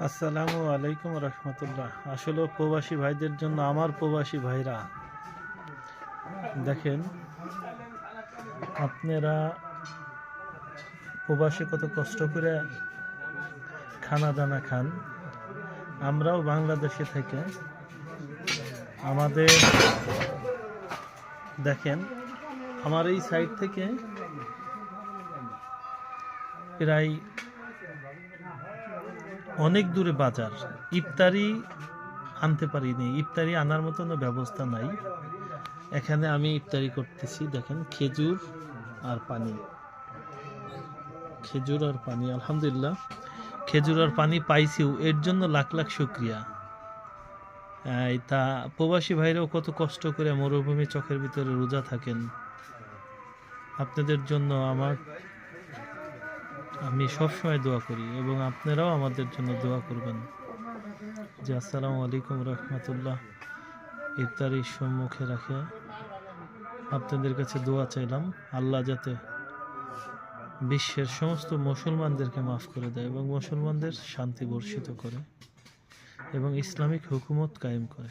আসসালামু আলাইকুম রহমতুল্লাহ। আসলে প্রবাসী ভাইদের জন্য আমার প্রবাসী ভাইরা দেখেন, আপনারা প্রবাসী কত কষ্ট করে খানা দানা খান। আমরাও বাংলাদেশে থেকে আমাদের দেখেন, আমার এই সাইড থেকে প্রায় অনেক দূরে বাজার, ইফতারি আনতে পারিনি, ইফতারি আনার মতন ব্যবস্থা নাই। এখানে আমি ইফতারি করতেছি, দেখেন খেজুর আর পানি, খেজুর আর পানি। আলহামদুলিল্লাহ, খেজুর আর পানি পাইছিও, এর জন্য লাখ লাখ শুক্রিয়া। তা প্রবাসী ভাইরাও কত কষ্ট করে মরুভূমি চোখের ভিতরে রোজা থাকেন। আপনাদের জন্য আমি সবসময় দোয়া করি এবং আপনারাও আমাদের জন্য দোয়া করবেন। যে আসসালামু আলাইকুম রহমতুল্লাহ। ইফতারির সম্মুখে রাখে আপনাদের কাছে দোয়া চাইলাম, আল্লাহ যাতে বিশ্বের সমস্ত মুসলমানদেরকে মাফ করে দেয় এবং মুসলমানদের শান্তি বর্ষিত করে এবং ইসলামিক হুকুমত কায়েম করে।